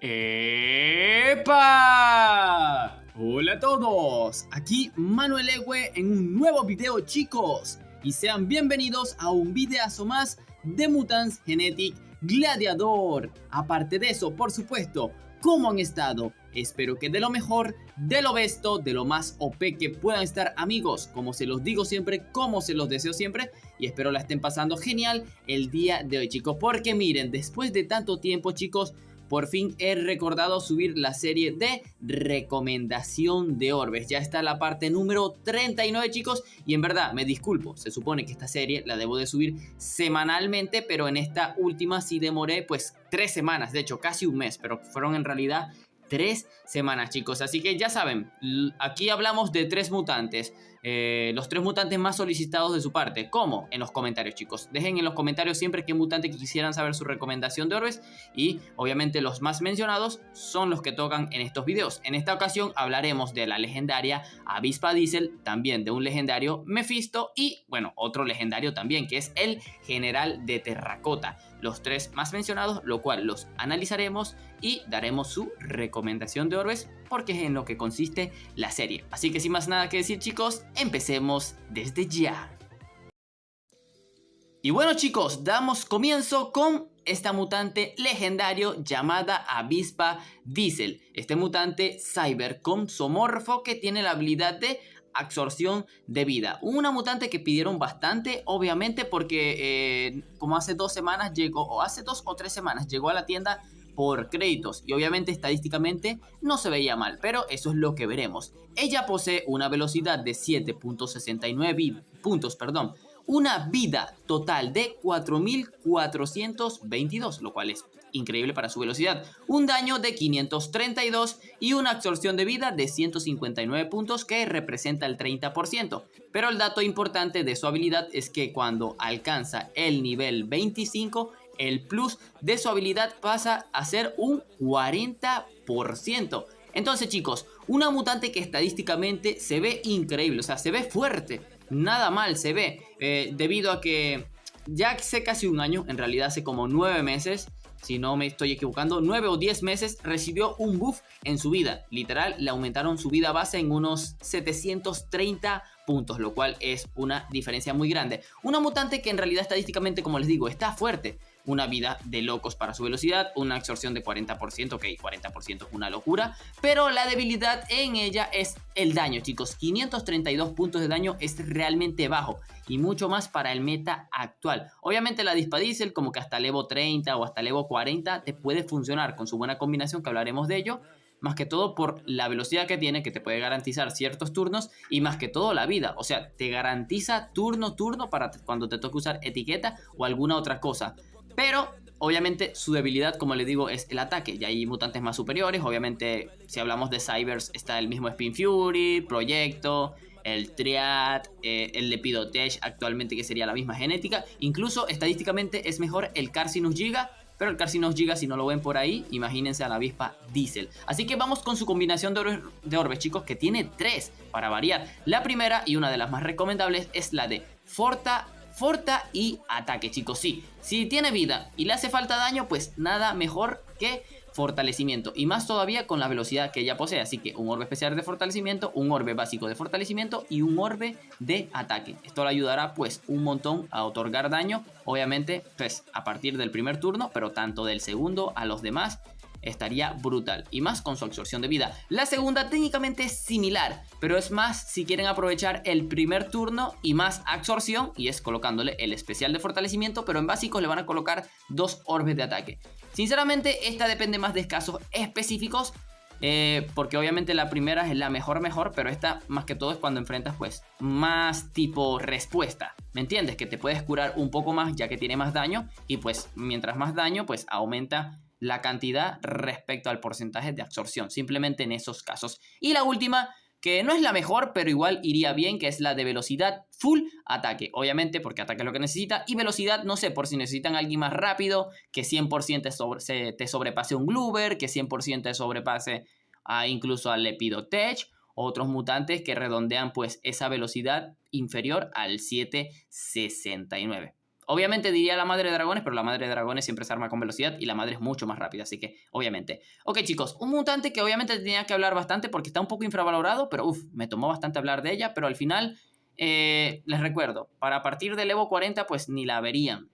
¡Epa! Hola a todos, aquí Manuel Ewe en un nuevo video, chicos, y sean bienvenidos a un videazo más de Mutants Genetic Gladiador. Aparte de eso, por supuesto, ¿cómo han estado? Espero que de lo mejor, de lo besto, de lo más OP que puedan estar, amigos. Como se los digo siempre, como se los deseo siempre, y espero la estén pasando genial el día de hoy, chicos, porque miren, después de tanto tiempo, chicos, por fin he recordado subir la serie de recomendación de orbes. Ya está la parte número 39, chicos. Y en verdad, me disculpo. Se supone que esta serie la debo de subir semanalmente. Pero en esta última sí demoré pues 3 semanas. De hecho, casi un mes. Pero fueron en realidad 3 semanas, chicos. Así que ya saben, aquí hablamos de 3 mutantes. Los 3 mutantes más solicitados de su parte. ¿Cómo? En los comentarios, chicos. Dejen en los comentarios siempre qué mutante quisieran saber su recomendación de orbes. Y obviamente los más mencionados son los que tocan en estos videos. En esta ocasión hablaremos de la legendaria Avispa Diesel, también de un legendario Mephisto y, bueno, otro legendario también, que es el General de Terracota. Los 3 más mencionados, lo cual los analizaremos y daremos su recomendación de orbes, porque es en lo que consiste la serie. Así que sin más nada que decir, chicos, empecemos desde ya. Y bueno, chicos, damos comienzo con esta mutante legendario llamada Avispa Diesel. Este mutante cyberconsomorfo que tiene la habilidad de absorción de vida. Una mutante que pidieron bastante, obviamente, porque como hace 2 semanas llegó, o hace 2 o 3 semanas llegó a la tienda por créditos, y obviamente estadísticamente no se veía mal, pero eso es lo que veremos. Ella posee una velocidad de 7.69 puntos, perdón, una vida total de 4.422, lo cual es increíble para su velocidad, un daño de 532 y una absorción de vida de 159 puntos, que representa el 30%. Pero el dato importante de su habilidad es que cuando alcanza el nivel 25, el plus de su habilidad pasa a ser un 40%. Entonces, chicos, una mutante que estadísticamente se ve increíble, o sea, se ve fuerte, nada mal se ve, debido a que ya hace casi un año, en realidad hace como 9 meses, si no me estoy equivocando, 9 o 10 meses, recibió un buff en su vida. Literal, le aumentaron su vida base en unos 730 puntos, lo cual es una diferencia muy grande. Una mutante que en realidad estadísticamente, como les digo, está fuerte. Una vida de locos para su velocidad, una absorción de 40%, ok, 40% es una locura, pero la debilidad en ella es el daño, chicos. 532 puntos de daño es realmente bajo, y mucho más para el meta actual. Obviamente la Avispa Diesel, como que hasta level 30 o hasta level 40 te puede funcionar con su buena combinación, que hablaremos de ello. Más que todo por la velocidad que tiene, que te puede garantizar ciertos turnos, y más que todo la vida. O sea, te garantiza turno para cuando te toque usar etiqueta o alguna otra cosa. Pero obviamente su debilidad, como les digo, es el ataque. Y hay mutantes más superiores. Obviamente, si hablamos de Cybers, está el mismo Spin Fury, Proyecto, el Triad, el Lepidotech actualmente, que sería la misma genética. Incluso estadísticamente es mejor el Carcinus Giga. Pero el Carcinus Giga, si no lo ven por ahí, imagínense a la Avispa Diesel. Así que vamos con su combinación de orbes, chicos, que tiene 3 para variar. La primera, y una de las más recomendables, es la de Forta y ataque, chicos. Sí, si tiene vida y le hace falta daño, pues nada mejor que fortalecimiento, y más todavía con la velocidad que ella posee. Así que un orbe especial de fortalecimiento, un orbe básico de fortalecimiento y un orbe de ataque. Esto le ayudará pues un montón a otorgar daño, obviamente pues a partir del primer turno, pero tanto del segundo a los demás estaría brutal, y más con su absorción de vida. La segunda técnicamente es similar, pero es más si quieren aprovechar el primer turno y más absorción, y es colocándole el especial de fortalecimiento, pero en básico le van a colocar 2 orbes de ataque. Sinceramente esta depende más de casos específicos, porque obviamente la primera es la mejor, pero esta más que todo es cuando enfrentas pues más tipo respuesta, ¿me entiendes? Que te puedes curar un poco más ya que tiene más daño, y pues mientras más daño pues aumenta la cantidad respecto al porcentaje de absorción, simplemente en esos casos. Y la última, que no es la mejor, pero igual iría bien, que es la de velocidad full ataque. Obviamente porque ataque es lo que necesita, y velocidad, no sé, por si necesitan a alguien más rápido, que 100% te sobrepase un Gloober, que 100% te sobrepase incluso al Lepidotech, otros mutantes que redondean pues esa velocidad inferior al 769. Obviamente diría la madre de dragones, pero la madre de dragones siempre se arma con velocidad y la madre es mucho más rápida, así que obviamente. Ok, chicos, un mutante que obviamente tenía que hablar bastante porque está un poco infravalorado, pero me tomó bastante hablar de ella, pero al final les recuerdo, para partir del Evo 40 pues ni la verían.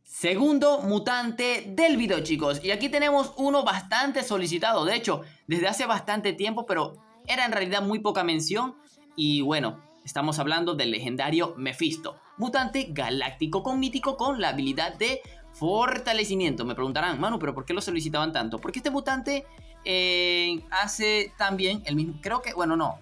Segundo mutante del video, chicos, y aquí tenemos uno bastante solicitado, de hecho, desde hace bastante tiempo, pero era en realidad muy poca mención. Y bueno, estamos hablando del legendario Mephisto, mutante galáctico con mítico con la habilidad de fortalecimiento. Me preguntarán, Manu, pero ¿por qué lo solicitaban tanto? Porque este mutante hace también el mismo, creo que, bueno, no,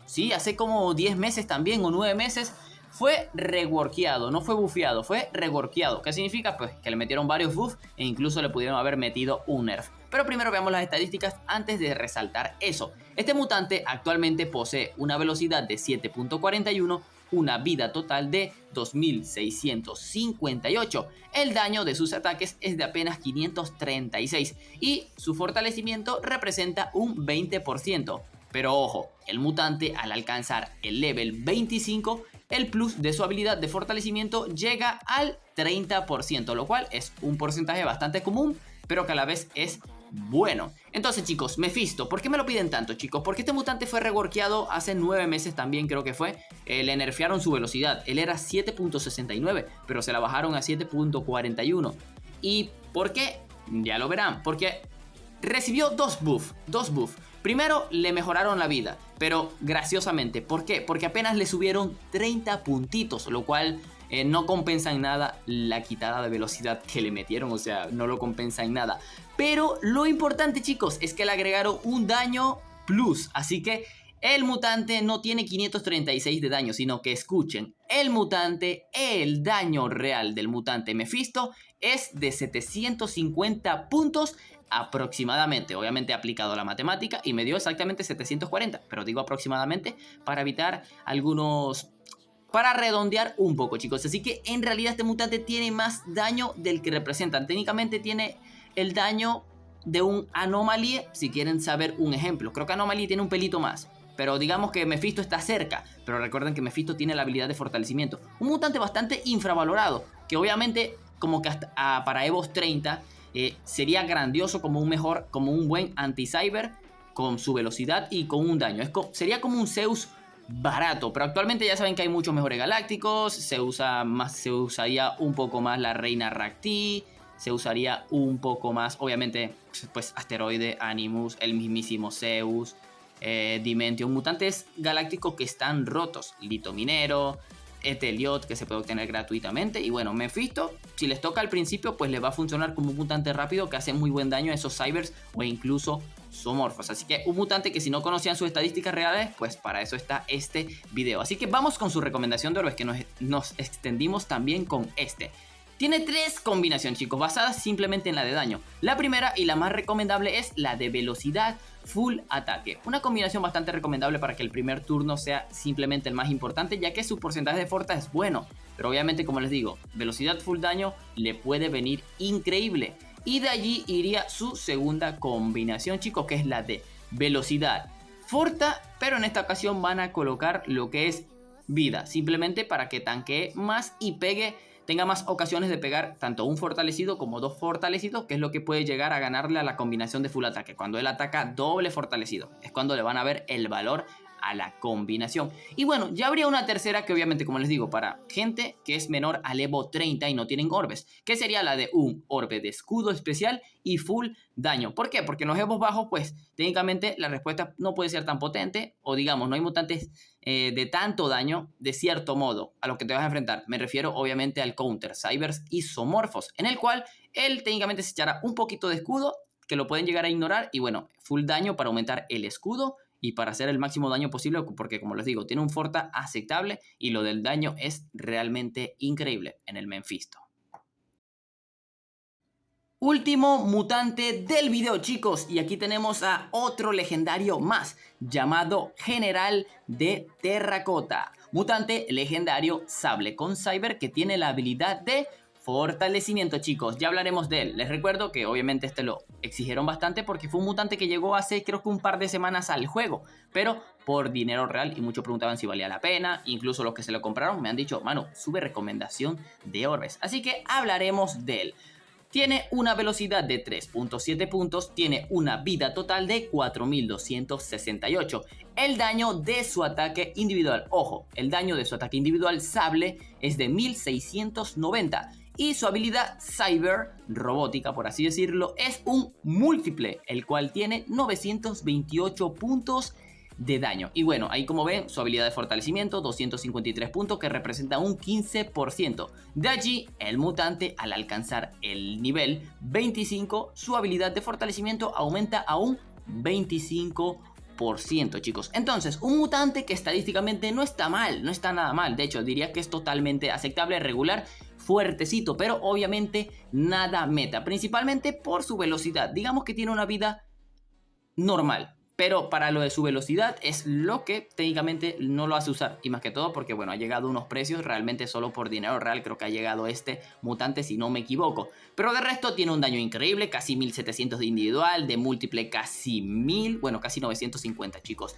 sí, hace como 10 meses también o 9 meses fue reworkeado, no fue bufeado, fue reworkeado. ¿Qué significa? Pues que le metieron varios buffs e incluso le pudieron haber metido un nerf. Pero primero veamos las estadísticas antes de resaltar eso. Este mutante actualmente posee una velocidad de 7.41, una vida total de 2658. El daño de sus ataques es de apenas 536 y su fortalecimiento representa un 20%. Pero ojo, el mutante al alcanzar el level 25, el plus de su habilidad de fortalecimiento llega al 30%, lo cual es un porcentaje bastante común, pero que a la vez es bueno. Entonces, chicos, Mephisto, ¿por qué me lo piden tanto, chicos? Porque este mutante fue reworkeado hace 9 meses también, creo que fue. Le nerfearon su velocidad. Él era 7.69, pero se la bajaron a 7.41. ¿Y por qué? Ya lo verán. Porque recibió dos buffs. Primero, le mejoraron la vida, pero graciosamente. ¿Por qué? Porque apenas le subieron 30 puntitos, lo cual no compensa en nada la quitada de velocidad que le metieron, o sea, no lo compensa en nada. Pero lo importante, chicos, es que le agregaron un daño plus, así que el mutante no tiene 536 de daño, sino que escuchen, el daño real del mutante Mephisto es de 750 puntos aproximadamente, obviamente aplicado a la matemática, y me dio exactamente 740, pero digo aproximadamente para evitar para redondear un poco, chicos. Así que en realidad este mutante tiene más daño del que representan. Técnicamente tiene el daño de un Anomaly, si quieren saber un ejemplo. Creo que Anomaly tiene un pelito más, pero digamos que Mephisto está cerca. Pero recuerden que Mephisto tiene la habilidad de fortalecimiento. Un mutante bastante infravalorado, que obviamente como que hasta, para Evo 30 sería grandioso como un buen anti-cyber con su velocidad y con un daño. Sería como un Zeus barato, pero actualmente ya saben que hay muchos mejores galácticos. Se usaría un poco más la reina Racti, se usaría un poco más, obviamente, pues Asteroide, Animus, el mismísimo Zeus, Dimension, mutantes galácticos que están rotos, Lito Minero, Eteliot, que se puede obtener gratuitamente. Y bueno, Mephisto, si les toca al principio, pues les va a funcionar como un mutante rápido que hace muy buen daño a esos cybers o incluso zoomorphos. Así que un mutante que si no conocían sus estadísticas reales, pues para eso está este video. Así que vamos con su recomendación de oro, es que nos extendimos también con este. Tiene 3 combinaciones, chicos, basadas simplemente en la de daño. La primera y la más recomendable es la de velocidad full ataque. Una combinación bastante recomendable para que el primer turno sea simplemente el más importante, ya que su porcentaje de forta es bueno. Pero obviamente, como les digo, velocidad full daño le puede venir increíble. Y de allí iría su segunda combinación, chicos, que es la de velocidad forta, pero en esta ocasión van a colocar lo que es vida, simplemente para que tanquee más y tenga más ocasiones de pegar tanto un fortalecido como 2 fortalecidos, que es lo que puede llegar a ganarle a la combinación de full ataque. Cuando él ataca doble fortalecido, es cuando le van a ver el valor a la combinación. Y bueno, ya habría una tercera que obviamente, como les digo, para gente que es menor al Evo 30 y no tienen orbes, que sería la de un orbe de escudo especial y full daño. ¿Por qué? Porque en los Evos bajos, pues técnicamente la respuesta no puede ser tan potente, o digamos, no hay mutantes de tanto daño de cierto modo a lo que te vas a enfrentar. Me refiero obviamente al counter, cybers y zoomorphos, en el cual él técnicamente se echará un poquito de escudo que lo pueden llegar a ignorar, y bueno, full daño para aumentar el escudo y para hacer el máximo daño posible, porque como les digo, tiene un forta aceptable y lo del daño es realmente increíble en el Mephisto. Último mutante del video, chicos, y aquí tenemos a otro legendario más, llamado General de Terracota. Mutante legendario sable con cyber que tiene la habilidad de fortalecimiento, chicos. Ya hablaremos de él. Les recuerdo que obviamente este lo exigieron bastante porque fue un mutante que llegó hace creo que un par de semanas al juego, pero por dinero real, y muchos preguntaban si valía la pena. Incluso los que se lo compraron me han dicho, mano, sube recomendación de orbes. Así que hablaremos de él. Tiene una velocidad de 3.7 puntos, tiene una vida total de 4268. El daño de su ataque individual, ojo, el daño de su ataque individual sable es de 1690. Y su habilidad Cyber, robótica por así decirlo, es un múltiple, el cual tiene 928 puntos de daño. Y bueno, ahí como ven, su habilidad de fortalecimiento, 253 puntos, que representa un 15%. De allí, el mutante, al alcanzar el nivel 25, su habilidad de fortalecimiento aumenta a un 25%, chicos. Entonces, un mutante que estadísticamente no está mal, no está nada mal. De hecho, diría que es totalmente aceptable, regular, fuertecito, pero obviamente nada meta, principalmente por su velocidad. Digamos que tiene una vida normal, pero para lo de su velocidad es lo que técnicamente no lo hace usar. Y más que todo porque, bueno, ha llegado a unos precios realmente solo por dinero real. Creo que ha llegado este mutante, si no me equivoco. Pero de resto tiene un daño increíble, casi 1700 de individual, de múltiple casi 1000, bueno, casi 950, chicos.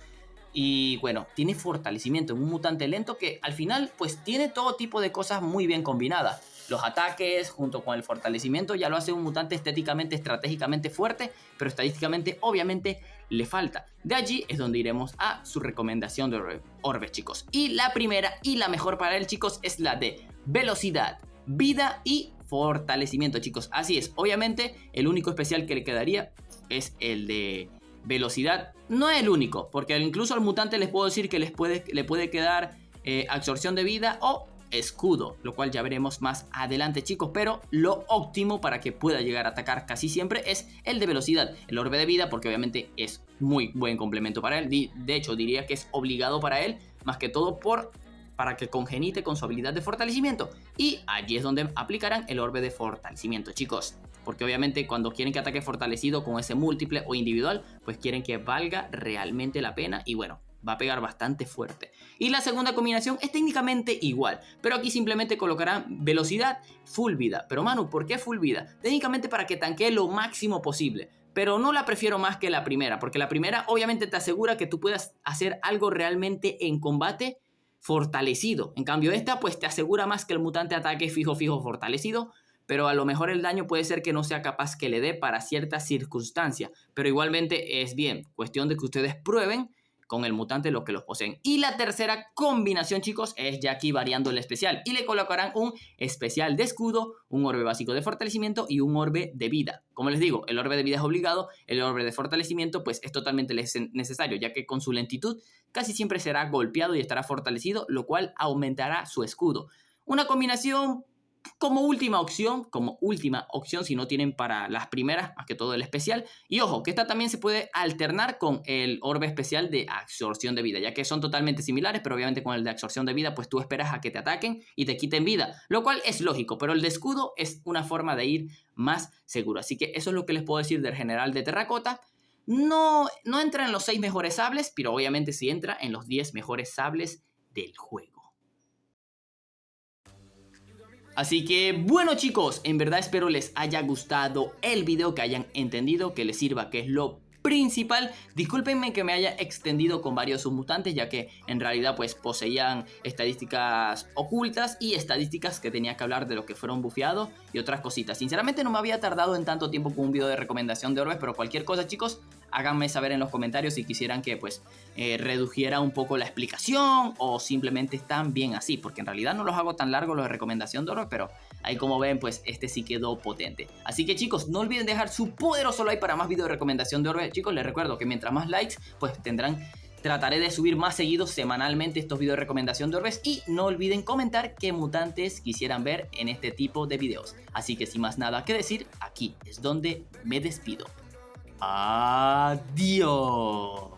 Y bueno, tiene fortalecimiento, un mutante lento que al final pues tiene todo tipo de cosas muy bien combinadas. Los ataques junto con el fortalecimiento ya lo hace un mutante estéticamente, estratégicamente fuerte, pero estadísticamente obviamente le falta. De allí es donde iremos a su recomendación de orbes, chicos. Y la primera y la mejor para él, chicos, es la de velocidad, vida y fortalecimiento, chicos. Así es, obviamente el único especial que le quedaría es el de velocidad. No es el único, porque incluso al mutante les puedo decir que le puede quedar absorción de vida o escudo, lo cual ya veremos más adelante, chicos. Pero lo óptimo para que pueda llegar a atacar casi siempre es el de velocidad, el orbe de vida, porque obviamente es muy buen complemento para él. De hecho, diría que es obligado para él, más que todo para que congenite con su habilidad de fortalecimiento. Y allí es donde aplicarán el orbe de fortalecimiento, chicos. Porque obviamente cuando quieren que ataque fortalecido con ese múltiple o individual, pues quieren que valga realmente la pena. Y bueno, va a pegar bastante fuerte. Y la segunda combinación es técnicamente igual, pero aquí simplemente colocarán velocidad, full vida. Pero Manu, ¿por qué full vida? Técnicamente para que tanquee lo máximo posible. Pero no la prefiero más que la primera, porque la primera obviamente te asegura que tú puedas hacer algo realmente en combate fortalecido. En cambio esta pues te asegura más que el mutante ataque fijo fortalecido, pero a lo mejor el daño puede ser que no sea capaz que le dé para ciertas circunstancias. Pero igualmente es bien cuestión de que ustedes prueben con el mutante los que los poseen. Y la tercera combinación, chicos, es ya aquí variando el especial. Y le colocarán un especial de escudo, un orbe básico de fortalecimiento y un orbe de vida. Como les digo, el orbe de vida es obligado, el orbe de fortalecimiento pues es totalmente necesario, ya que con su lentitud casi siempre será golpeado y estará fortalecido, lo cual aumentará su escudo. Una combinación como última opción si no tienen para las primeras, más que todo el especial. Y ojo, que esta también se puede alternar con el orbe especial de absorción de vida, ya que son totalmente similares, pero obviamente con el de absorción de vida pues tú esperas a que te ataquen y te quiten vida, lo cual es lógico, pero el de escudo es una forma de ir más seguro. Así que eso es lo que les puedo decir del general de terracota. No entra en los 6 mejores sables, pero obviamente sí entra en los 10 mejores sables del juego. Así que bueno, chicos, en verdad espero les haya gustado el video, que hayan entendido, que les sirva, que es lo principal. Discúlpenme que me haya extendido con varios submutantes, ya que en realidad pues poseían estadísticas ocultas y estadísticas que tenía que hablar de lo que fueron bufeados y otras cositas. Sinceramente no me había tardado en tanto tiempo con un video de recomendación de orbes, pero cualquier cosa, chicos, háganme saber en los comentarios si quisieran que pues redujera un poco la explicación o simplemente están bien así, porque en realidad no los hago tan largos los de recomendación de orbes, pero ahí como ven pues este sí quedó potente. Así que chicos, no olviden dejar su poderoso like para más videos de recomendación de orbes. Chicos, les recuerdo que mientras más likes pues trataré de subir más seguido semanalmente estos videos de recomendación de orbes. Y no olviden comentar qué mutantes quisieran ver en este tipo de videos. Así que sin más nada que decir, aquí es donde me despido. Adiós.